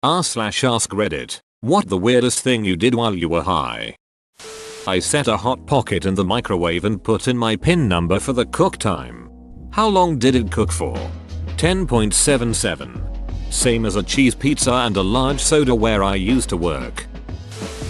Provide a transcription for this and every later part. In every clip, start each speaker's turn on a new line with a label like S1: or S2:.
S1: r/ask Reddit. What the weirdest thing you did while you were high? I set a hot pocket in the microwave and put in my pin number for the cook time. How long did it cook for? 10.77. Same as a cheese pizza and a large soda where I used to work.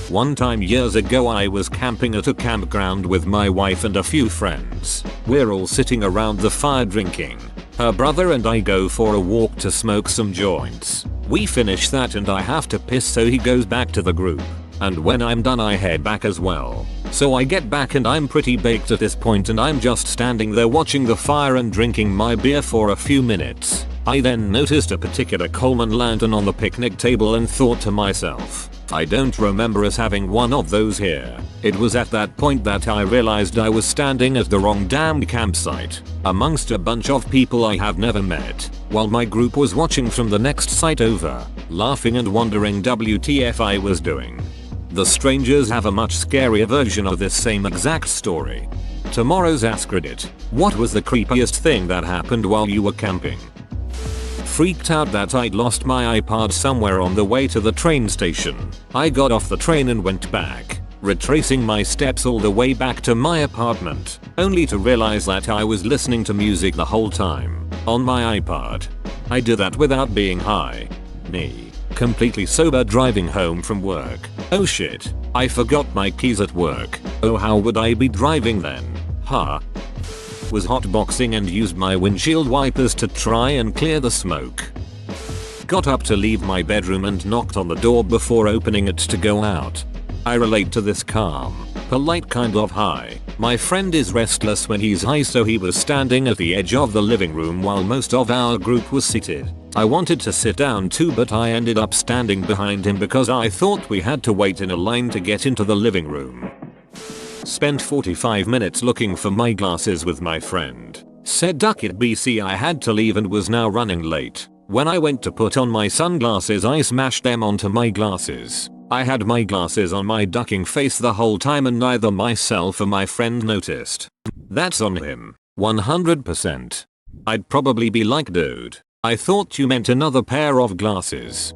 S1: One time years ago I was camping at a campground with my wife and a few friends. We're all sitting around the fire drinking. Her brother and I go for a walk to smoke some joints. We finish that and I have to piss, so he goes back to the group. And when I'm done I head back as well. So I get back and I'm pretty baked at this point and I'm just standing there watching the fire and drinking my beer for a few minutes. I then noticed a particular Coleman lantern on the picnic table and thought to myself, I don't remember us having one of those here. It was at that point that I realized I was standing at the wrong damn campsite, amongst a bunch of people I have never met, while my group was watching from the next site over, laughing and wondering WTF I was doing. The strangers have a much scarier version of this same exact story. Tomorrow's Ask Reddit. What was the creepiest thing that happened while you were camping? Freaked out that I'd lost my iPod somewhere on the way to the train station. I got off the train and went back, retracing my steps all the way back to my apartment, only to realize that I was listening to music the whole time, on my iPod. I did that without being high. Me. Completely sober driving home from work. Oh shit, I forgot my keys at work. Oh, how would I be driving then? Huh? Was hotboxing and used my windshield wipers to try and clear the smoke. Got up to leave my bedroom and knocked on the door before opening it to go out. I relate to this calm, polite kind of high. My friend is restless when he's high, so he was standing at the edge of the living room while most of our group was seated. I wanted to sit down too, but I ended up standing behind him because I thought we had to wait in a line to get into the living room. Spent 45 minutes looking for my glasses with my friend. Said duck it BC, I had to leave and was now running late. When I went to put on my sunglasses I smashed them onto my glasses. I had my glasses on my ducking face the whole time and neither myself or my friend noticed. That's on him. 100%. I'd probably be like, dude, I thought you meant another pair of glasses.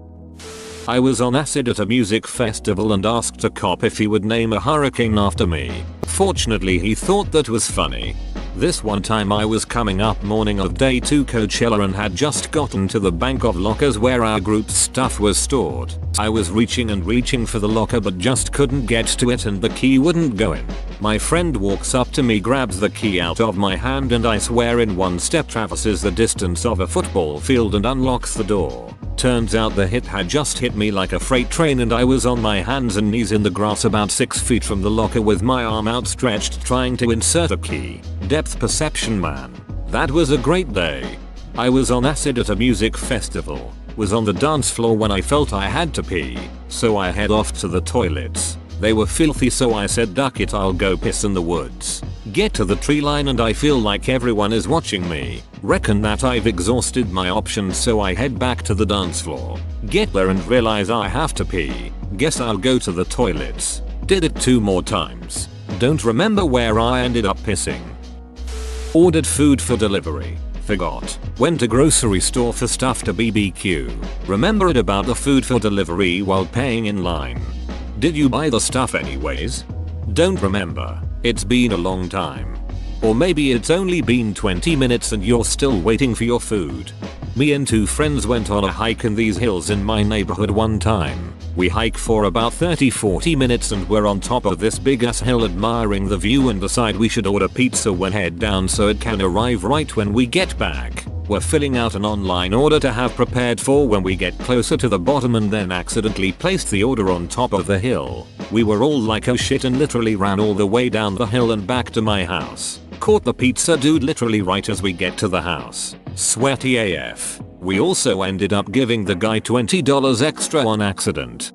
S1: I was on acid at a music festival and asked a cop if he would name a hurricane after me. Fortunately he thought that was funny. This one time I was coming up morning of day 2 Coachella and had just gotten to the bank of lockers where our group's stuff was stored. I was reaching for the locker but just couldn't get to it and the key wouldn't go in. My friend walks up to me, grabs the key out of my hand and I swear in one step traverses the distance of a football field and unlocks the door. Turns out the hit had just hit me like a freight train and I was on my hands and knees in the grass about 6 feet from the locker with my arm outstretched trying to insert a key. Depth perception, man. That was a great day. I was on acid at a music festival. Was on the dance floor when I felt I had to pee. So I head off to the toilets. They were filthy, so I said duck it, I'll go piss in the woods. Get to the tree line and I feel like everyone is watching me. Reckon that I've exhausted my options, so I head back to the dance floor. Get there and realize I have to pee. Guess I'll go to the toilets. Did it 2 more times. Don't remember where I ended up pissing. Ordered food for delivery. Forgot. Went to grocery store for stuff to BBQ. Remembered about the food for delivery while paying in line. Did you buy the stuff anyways? Don't remember. It's been a long time. Or maybe it's only been 20 minutes and you're still waiting for your food. Me and 2 friends went on a hike in these hills in my neighborhood one time. We hike for about 30-40 minutes and we're on top of this big ass hill admiring the view and decide we should order pizza when head down so it can arrive right when we get back. We're filling out an online order to have prepared for when we get closer to the bottom and then accidentally placed the order on top of the hill. We were all like oh shit and literally ran all the way down the hill and back to my house. Caught the pizza dude literally right as we get to the house. Sweaty AF. We also ended up giving the guy $20 extra on accident.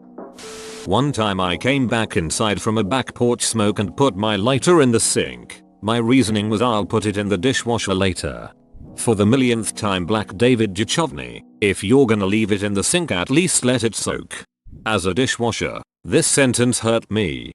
S1: One time I came back inside from a back porch smoke and put my lighter in the sink. My reasoning was I'll put it in the dishwasher later. For the millionth time, Black David Duchovny, if you're gonna leave it in the sink at least let it soak. As a dishwasher, this sentence hurt me.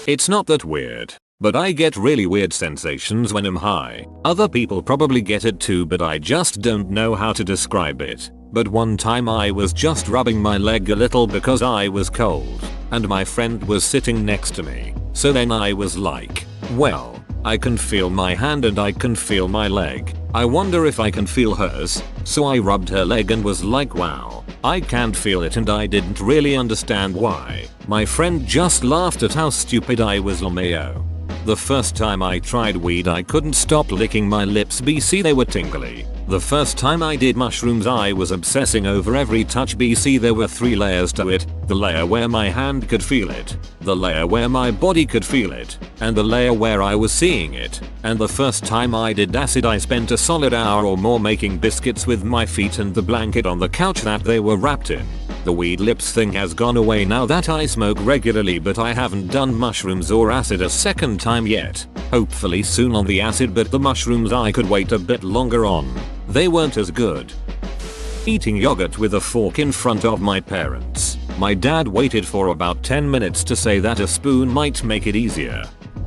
S1: It's not that weird, but I get really weird sensations when I'm high. Other people probably get it too, but I just don't know how to describe it. But one time I was just rubbing my leg a little because I was cold, and my friend was sitting next to me. So then I was like, well, I can feel my hand and I can feel my leg. I wonder if I can feel hers. So I rubbed her leg and was like, wow, I can't feel it, and I didn't really understand why. My friend just laughed at how stupid I was. LMAO. The first time I tried weed I couldn't stop licking my lips. BC they were tingly. The first time I did mushrooms I was obsessing over every touch. BC there were 3 layers to it. The layer where my hand could feel it, the layer where my body could feel it, and the layer where I was seeing it. And the first time I did acid I spent a solid hour or more making biscuits with my feet and the blanket on the couch that they were wrapped in. The weed lips thing has gone away now that I smoke regularly, but I haven't done mushrooms or acid a second time yet. Hopefully soon on the acid, but the mushrooms I could wait a bit longer on. They weren't as good. Eating yogurt with a fork in front of my parents. My dad waited for about 10 minutes to say that a spoon might make it easier.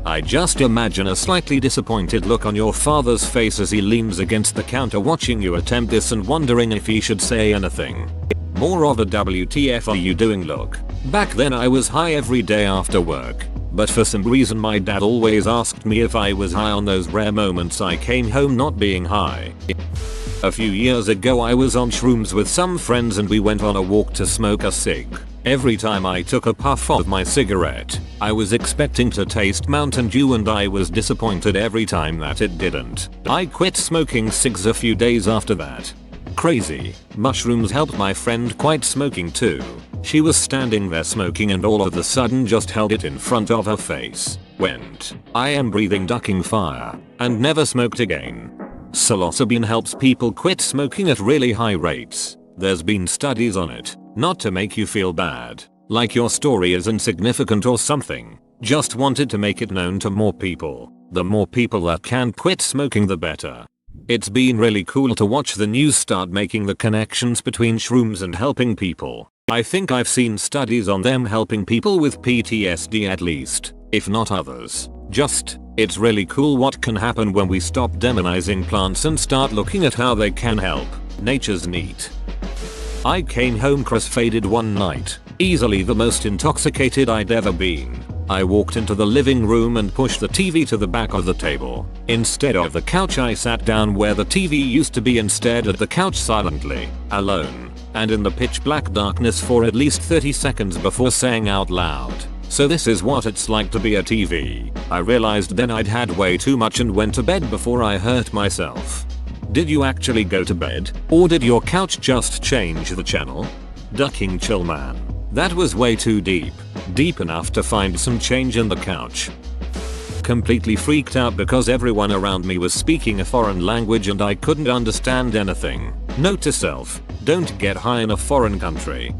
S1: I just imagine a slightly disappointed look on your father's face as he leans against the counter watching you attempt this and wondering if he should say anything. More of a WTF are you doing look. Back then I was high every day after work, but for some reason my dad always asked me if I was high on those rare moments I came home not being high. A few years ago I was on shrooms with some friends and we went on a walk to smoke a cig. Every time I took a puff of my cigarette, I was expecting to taste Mountain Dew and I was disappointed every time that it didn't. I quit smoking cigs a few days after that. Crazy. Mushrooms helped my friend quit smoking too. She was standing there smoking and all of a sudden just held it in front of her face, went, I am breathing ducking fire, and never smoked again. Psilocybin helps people quit smoking at really high rates. There's been studies on it. Not to make you feel bad, like your story is insignificant or something. Just wanted to make it known to more people. The more people that can quit smoking the better. It's been really cool to watch the news start making the connections between shrooms and helping people. I think I've seen studies on them helping people with PTSD at least, if not others. It's really cool what can happen when we stop demonizing plants and start looking at how they can help. Nature's neat. I came home cross-faded one night, easily the most intoxicated I'd ever been. I walked into the living room and pushed the TV to the back of the table. Instead of the couch I sat down where the TV used to be and stared at the couch silently, alone, and in the pitch black darkness for at least 30 seconds before saying out loud, so this is what it's like to be a TV. I realized then I'd had way too much and went to bed before I hurt myself. Did you actually go to bed, or did your couch just change the channel? Ducking chill man. That was way too deep. Deep enough to find some change in the couch. Completely freaked out because everyone around me was speaking a foreign language and I couldn't understand anything. Note to self, don't get high in a foreign country.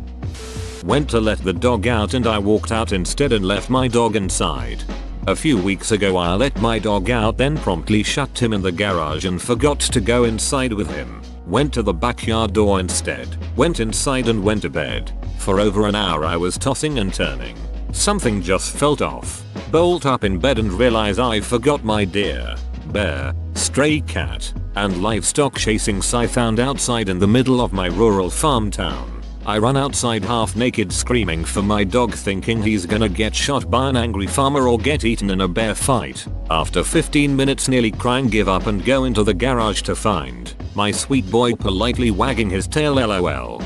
S1: Went to let the dog out and I walked out instead and left my dog inside. A few weeks ago I let my dog out, then promptly shut him in the garage and forgot to go inside with him. Went to the backyard door instead. Went inside and went to bed. For over an hour I was tossing and turning. Something just felt off. Bolt up in bed and realize I forgot my deer, bear, stray cat, and livestock chasing I found outside in the middle of my rural farm town. I run outside half naked screaming for my dog thinking he's gonna get shot by an angry farmer or get eaten in a bear fight. After 15 minutes nearly crying give up and go into the garage to find my sweet boy politely wagging his tail LOL.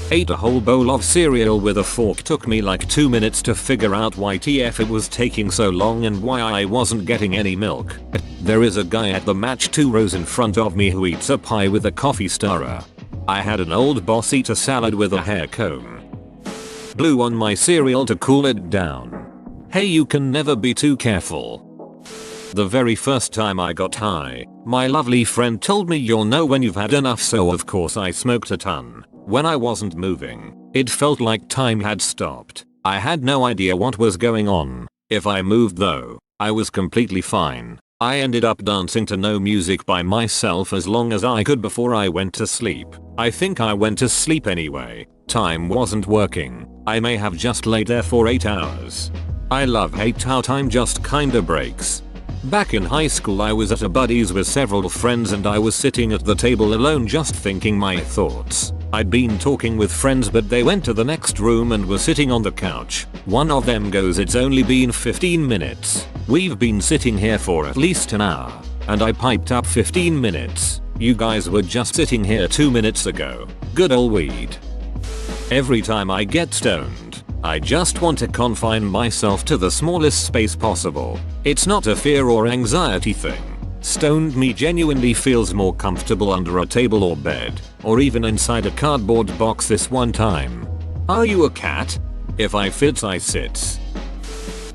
S1: Ate a whole bowl of cereal with a fork. Took me like 2 minutes to figure out why TF it was taking so long and why I wasn't getting any milk. There is a guy at the match 2 rows in front of me who eats a pie with a coffee stirrer. I had an old boss eat a salad with a hair comb. Blew on my cereal to cool it down. Hey, you can never be too careful. The very first time I got high, my lovely friend told me you'll know when you've had enough, so of course I smoked a ton. When I wasn't moving, it felt like time had stopped. I had no idea what was going on. If I moved though, I was completely fine. I ended up dancing to no music by myself as long as I could before I went to sleep. I think I went to sleep anyway. Time wasn't working. I may have just laid there for 8 hours. I love hate how time just kinda breaks. Back in high school I was at a buddy's with several friends and I was sitting at the table alone just thinking my thoughts. I'd been talking with friends but they went to the next room and were sitting on the couch. One of them goes, "It's only been 15 minutes. We've been sitting here for at least an hour." And I piped up, "15 minutes? You guys were just sitting here 2 minutes ago. Good ol' weed." Every time I get stoned, I just want to confine myself to the smallest space possible. It's not a fear or anxiety thing. Stoned me genuinely feels more comfortable under a table or bed, or even inside a cardboard box. This one time. Are you a cat? If I fits I sits.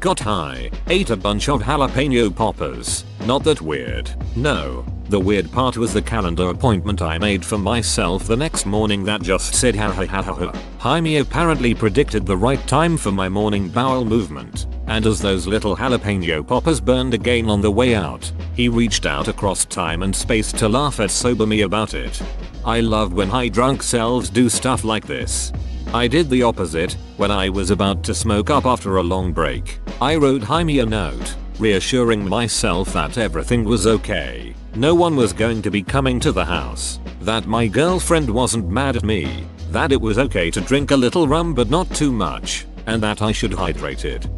S1: Got high, ate a bunch of jalapeno poppers. Not that weird. No. The weird part was the calendar appointment I made for myself the next morning that just said ha ha ha ha ha. Jaime apparently predicted the right time for my morning bowel movement, and as those little jalapeno poppers burned again on the way out, he reached out across time and space to laugh at sober me about it. I love when high drunk selves do stuff like this. I did the opposite. When I was about to smoke up after a long break, I wrote Jaime a note, reassuring myself that everything was okay. No one was going to be coming to the house, that my girlfriend wasn't mad at me, that it was okay to drink a little rum but not too much, and that I should hydrated.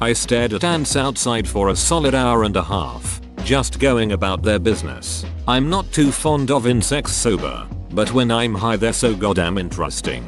S1: I stared at ants outside for a solid hour and a half, just going about their business. I'm not too fond of insects sober, but when I'm high they're so goddamn interesting.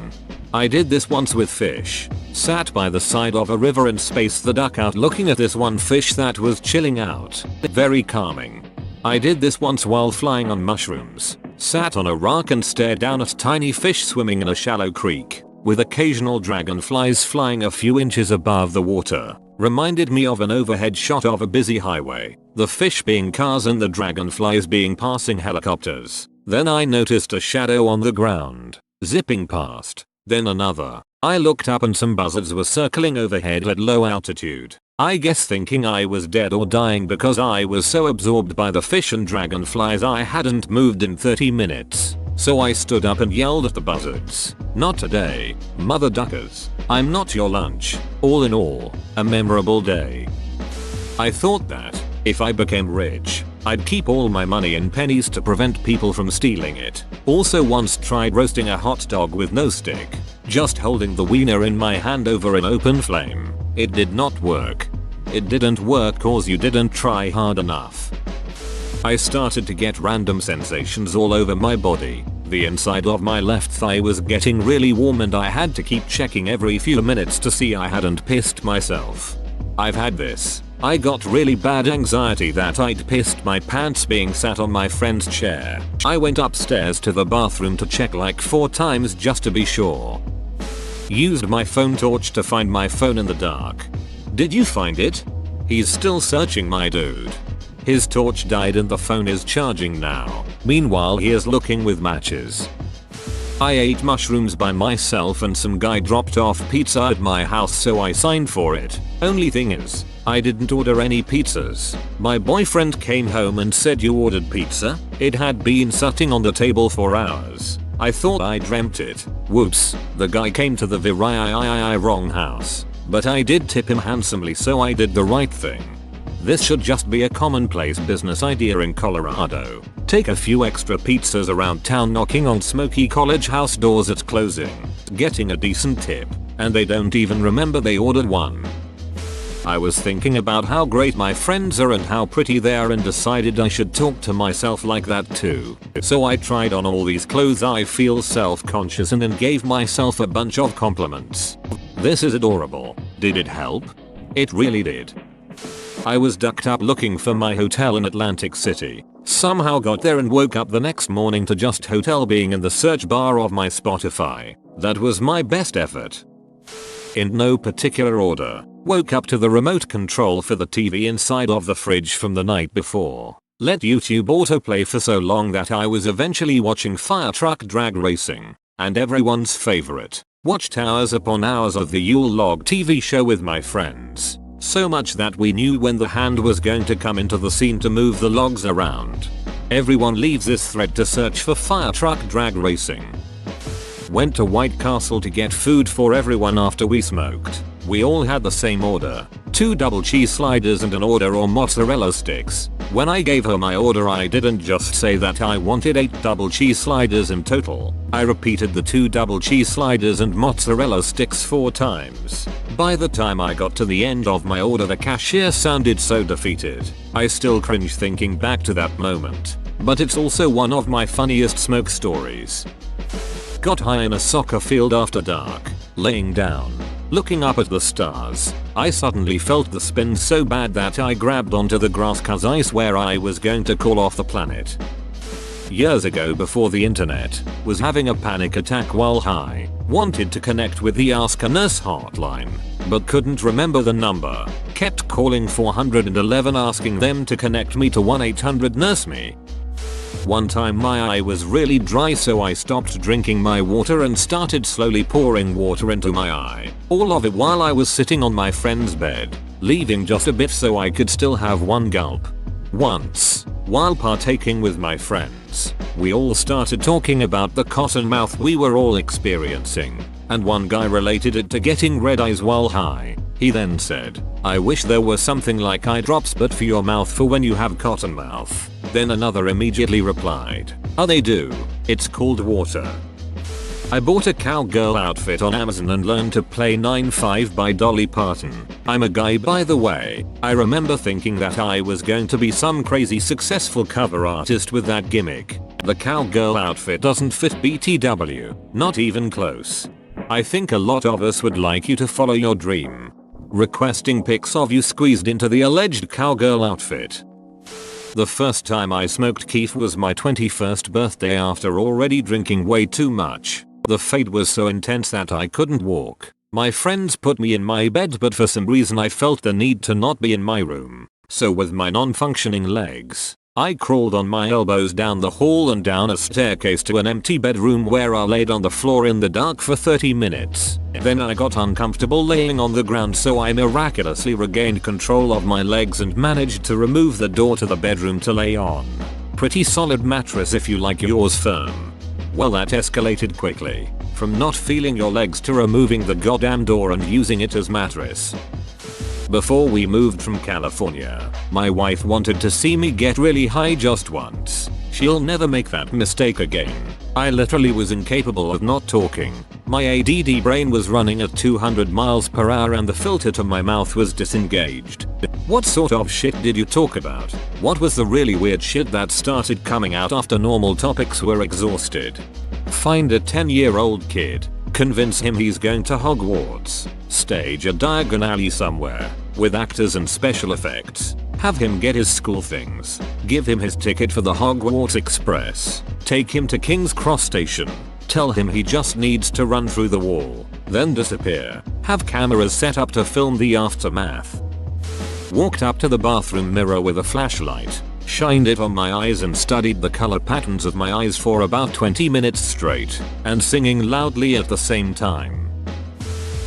S1: I did this once with fish. Sat by the side of a river and spaced the duck out looking at this one fish that was chilling out. Very calming. I did this once while flying on mushrooms. Sat on a rock and stared down at tiny fish swimming in a shallow creek, with occasional dragonflies flying a few inches above the water. Reminded me of an overhead shot of a busy highway, the fish being cars and the dragonflies being passing helicopters. Then I noticed a shadow on the ground, zipping past. Then another. I looked up and some buzzards were circling overhead at low altitude. I guess thinking I was dead or dying because I was so absorbed by the fish and dragonflies I hadn't moved in 30 minutes. So I stood up and yelled at the buzzards. "Not today, mother duckers. I'm not your lunch." All in all, a memorable day. I thought that, if I became rich, I'd keep all my money in pennies to prevent people from stealing it. Also once tried roasting a hot dog with no stick, just holding the wiener in my hand over an open flame. It did not work. It didn't work cause you didn't try hard enough. I started to get random sensations all over my body. The inside of my left thigh was getting really warm and I had to keep checking every few minutes to see I hadn't pissed myself. I've had this. I got really bad anxiety that I'd pissed my pants being sat on my friend's chair. I went upstairs to the bathroom to check like 4 times just to be sure. Used my phone torch to find my phone in the dark. Did you find it? He's still searching, my dude. His torch died and the phone is charging now. Meanwhile he is looking with matches. I ate mushrooms by myself and some guy dropped off pizza at my house so I signed for it. Only thing is, I didn't order any pizzas. My boyfriend came home and said, "You ordered pizza?" It had been sitting on the table for hours. I thought I dreamt it. Whoops, the guy came to the wrong house. But I did tip him handsomely so I did the right thing. This should just be a commonplace business idea in Colorado. Take a few extra pizzas around town knocking on smoky college house doors at closing, getting a decent tip, and they don't even remember they ordered one. I was thinking about how great my friends are and how pretty they are and decided I should talk to myself like that too. So I tried on all these clothes I feel self-conscious in and gave myself a bunch of compliments. This is adorable. Did it help? It really did. I was ducked up looking for my hotel in Atlantic City. Somehow got there and woke up the next morning to just hotel being in the search bar of my Spotify. That was my best effort. In no particular order. Woke up to the remote control for the TV inside of the fridge from the night before. Let YouTube autoplay for so long that I was eventually watching Fire Truck Drag Racing, and everyone's favorite. Watched hours upon hours of the Yule Log TV show with my friends. So much that we knew when the hand was going to come into the scene to move the logs around. Everyone leaves this thread to search for Fire Truck Drag Racing. Went to White Castle to get food for everyone after we smoked. We all had the same order. 2 double cheese sliders and an order or mozzarella sticks. When I gave her my order, I didn't just say that I wanted 8 double cheese sliders in total. I repeated the 2 double cheese sliders and mozzarella sticks 4 times. By the time I got to the end of my order, the cashier sounded so defeated. I still cringe thinking back to that moment. But it's also one of my funniest smoke stories. Got high in a soccer field after dark, laying down, looking up at the stars. I suddenly felt the spin so bad that I grabbed onto the grass cause I swear I was going to call off the planet. Years ago, before the internet, was having a panic attack while high. Wanted to connect with the Ask a Nurse hotline, but couldn't remember the number. Kept calling 411 asking them to connect me to 1-800-NURSE-ME. One time my eye was really dry, so I stopped drinking my water and started slowly pouring water into my eye. All of it while I was sitting on my friend's bed, leaving just a bit so I could still have one gulp. Once, while partaking with my friends, we all started talking about the cotton mouth we were all experiencing, and one guy related it to getting red eyes while high. He then said, "I wish there was something like eye drops but for your mouth for when you have cotton mouth." Then another immediately replied, "Oh, they do. It's called water." I bought a cowgirl outfit on Amazon and learned to play 9/5 by Dolly Parton. I'm a guy, by the way. I remember thinking that I was going to be some crazy successful cover artist with that gimmick. The cowgirl outfit doesn't fit BTW, not even close. I think a lot of us would like you to follow your dream. Requesting pics of you squeezed into the alleged cowgirl outfit. The first time I smoked keef was my 21st birthday after already drinking way too much. The fade was so intense that I couldn't walk. My friends put me in my bed, but for some reason I felt the need to not be in my room. So with my non-functioning legs, I crawled on my elbows down the hall and down a staircase to an empty bedroom where I laid on the floor in the dark for 30 minutes. Then I got uncomfortable laying on the ground, so I miraculously regained control of my legs and managed to remove the door to the bedroom to lay on. Pretty solid mattress if you like yours firm. Well, that escalated quickly. From not feeling your legs to removing the goddamn door and using it as mattress. Before we moved from California, my wife wanted to see me get really high just once. She'll never make that mistake again. I literally was incapable of not talking. My ADD brain was running at 200 miles per hour and the filter to my mouth was disengaged. What sort of shit did you talk about? What was the really weird shit that started coming out after normal topics were exhausted? Find a 10-year-old kid. Convince him he's going to Hogwarts. Stage a Diagon Alley somewhere, with actors and special effects. Have him get his school things. Give him his ticket for the Hogwarts Express. Take him to King's Cross Station. Tell him he just needs to run through the wall. Then disappear. Have cameras set up to film the aftermath. Walked up to the bathroom mirror with a flashlight. Shined it on my eyes and studied the color patterns of my eyes for about 20 minutes straight, and singing loudly at the same time.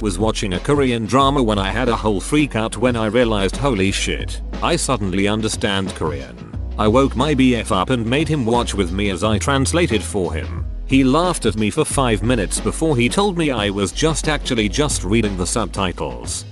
S1: Was watching a Korean drama when I had a whole freak out when I realized, holy shit, I suddenly understand Korean. I woke my BF up and made him watch with me as I translated for him. He laughed at me for 5 minutes before he told me I was actually just reading the subtitles.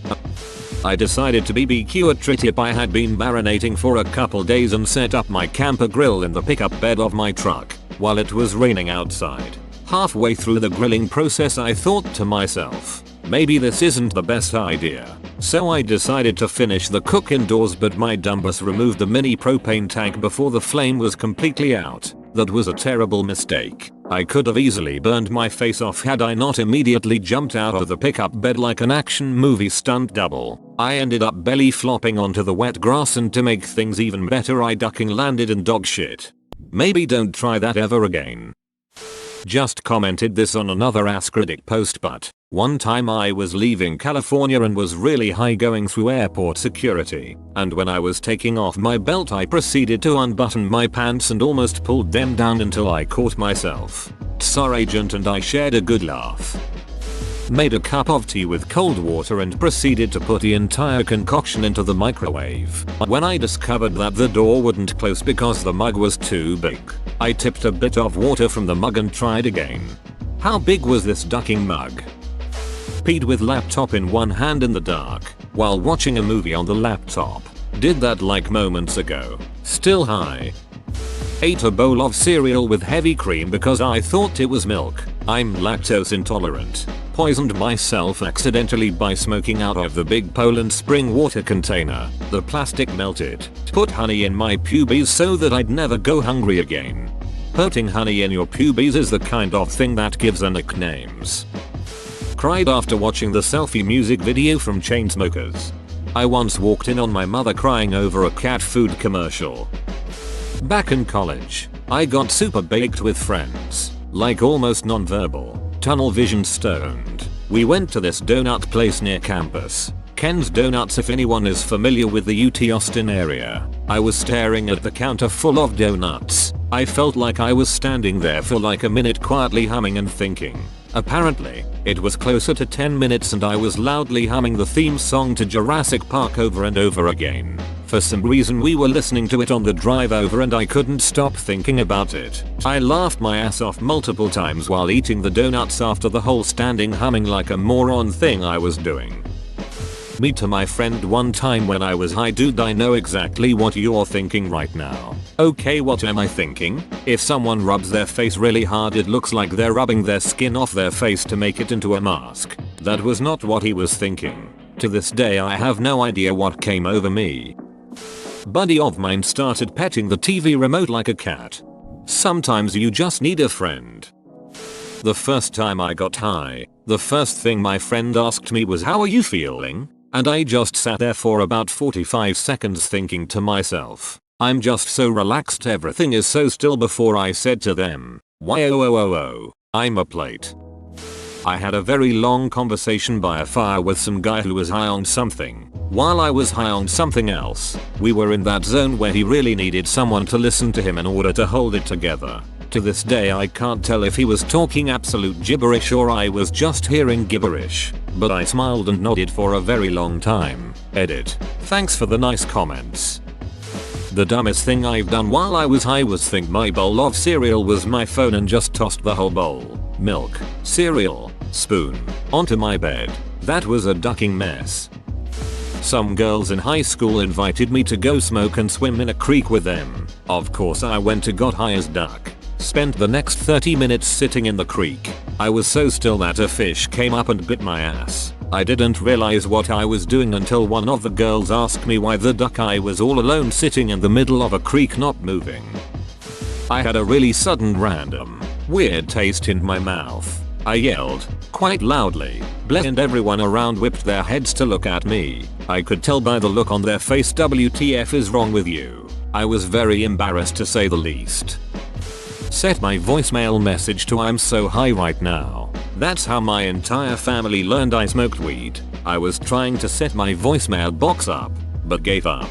S1: I decided to BBQ a tri-tip I had been marinating for a couple days and set up my camper grill in the pickup bed of my truck while it was raining outside. Halfway through the grilling process I thought to myself, maybe this isn't the best idea. So I decided to finish the cook indoors, but my dumbass removed the mini propane tank before the flame was completely out. That was a terrible mistake. I could have easily burned my face off had I not immediately jumped out of the pickup bed like an action movie stunt double. I ended up belly flopping onto the wet grass, and to make things even better I ducking landed in dog shit. Maybe don't try that ever again. Just commented this on another Ask Riddick post, but one time I was leaving California and was really high going through airport security, and when I was taking off my belt I proceeded to unbutton my pants and almost pulled them down until I caught myself. Tsar agent and I shared a good laugh. Made a cup of tea with cold water and proceeded to put the entire concoction into the microwave. When I discovered that the door wouldn't close because the mug was too big, I tipped a bit of water from the mug and tried again. How big was this ducking mug? peed with laptop in one hand in the dark while watching a movie on the laptop. Did that like moments ago. Still high. Ate a bowl of cereal with heavy cream because I thought it was milk. I'm lactose intolerant. Poisoned myself accidentally by smoking out of the big Poland Spring water container. The plastic melted. Put honey in my pubes so that I'd never go hungry again. Putting honey in your pubes is the kind of thing that gives a nicknames. Cried after watching the selfie music video from Chainsmokers. I once walked in on my mother crying over a cat food commercial. Back in college, I got super baked with friends, like almost non-verbal, tunnel vision stoned. We went to this donut place near campus, Ken's Donuts if anyone is familiar with the UT Austin area. I was staring at the counter full of donuts. I felt like I was standing there for like a minute quietly humming and thinking. Apparently, it was closer to 10 minutes and I was loudly humming the theme song to Jurassic Park over and over again. For some reason we were listening to it on the drive over and I couldn't stop thinking about it. I laughed my ass off multiple times while eating the donuts after the whole standing humming like a moron thing I was doing. Me to my friend one time when I was high. Dude, I know exactly what you're thinking right now. Okay, what am I thinking? If someone rubs their face really hard it looks like they're rubbing their skin off their face to make it into a mask. That was not what he was thinking. To this day I have no idea what came over me. Buddy of mine started petting the TV remote like a cat. Sometimes you just need a friend. The first time I got high, the first thing my friend asked me was, "How are you feeling?" And I just sat there for about 45 seconds thinking to myself, I'm just so relaxed, everything is so still, before I said to them, "Whoa, I'm a plate." I had a very long conversation by a fire with some guy who was high on something, while I was high on something else. We were in that zone where he really needed someone to listen to him in order to hold it together. To this day I can't tell if he was talking absolute gibberish or I was just hearing gibberish, but I smiled and nodded for a very long time. Edit. Thanks for the nice comments. The dumbest thing I've done while I was high was think my bowl of cereal was my phone and just tossed the whole bowl, milk, cereal, spoon, onto my bed. That was a ducking mess. Some girls in high school invited me to go smoke and swim in a creek with them. Of course I went and got high as duck. Spent the next 30 minutes sitting in the creek. I was so still that a fish came up and bit my ass. I didn't realize what I was doing until one of the girls asked me why the duck I was all alone sitting in the middle of a creek not moving. I had a really sudden random, weird taste in my mouth. I yelled, quite loudly, "Bleh," and everyone around whipped their heads to look at me. I could tell by the look on their face, WTF is wrong with you? I was very embarrassed to say the least. Set my voicemail message to "I'm so high right now." That's how my entire family learned I smoked weed. I was trying to set my voicemail box up, but gave up.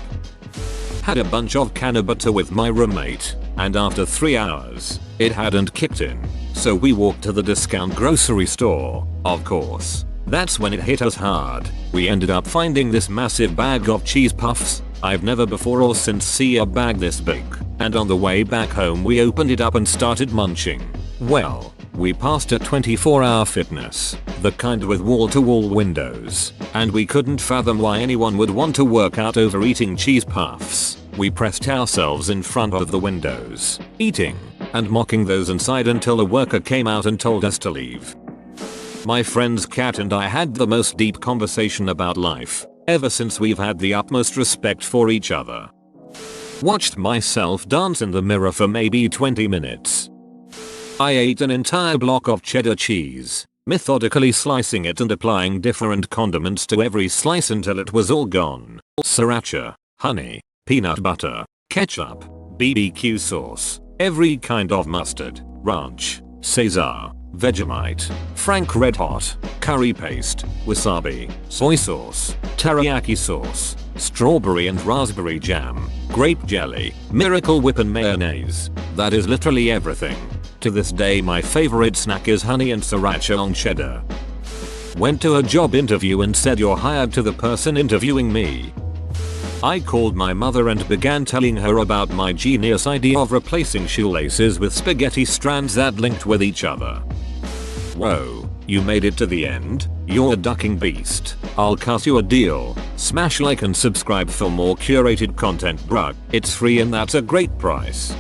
S1: Had a bunch of cannabis with my roommate, and after 3 hours, it hadn't kicked in. So we walked to the discount grocery store, of course. That's when it hit us hard. We ended up finding this massive bag of cheese puffs. I've never before or since seen a bag this big. And on the way back home we opened it up and started munching. Well, we passed a 24-hour fitness, the kind with wall-to-wall windows, and we couldn't fathom why anyone would want to work out over eating cheese puffs. We pressed ourselves in front of the windows, eating and mocking those inside until a worker came out and told us to leave. My friend's cat and I had the most deep conversation about life. Ever since we've had the utmost respect for each other. Watched myself dance in the mirror for maybe 20 minutes. I ate an entire block of cheddar cheese, methodically slicing it and applying different condiments to every slice until it was all gone. Sriracha, honey, peanut butter, ketchup, BBQ sauce, every kind of mustard, ranch, Caesar, Vegemite, Frank Red Hot, curry paste, wasabi, soy sauce, teriyaki sauce, strawberry and raspberry jam, grape jelly, Miracle Whip and mayonnaise. That is literally everything. To this day my favorite snack is honey and sriracha on cheddar. Went to a job interview and said, "You're hired," to the person interviewing me. I called my mother and began telling her about my genius idea of replacing shoelaces with spaghetti strands that linked with each other. "Whoa, you made it to the end?" You're a ducking beast. I'll cut you a deal. Smash like and subscribe for more curated content, bruh. It's free and that's a great price.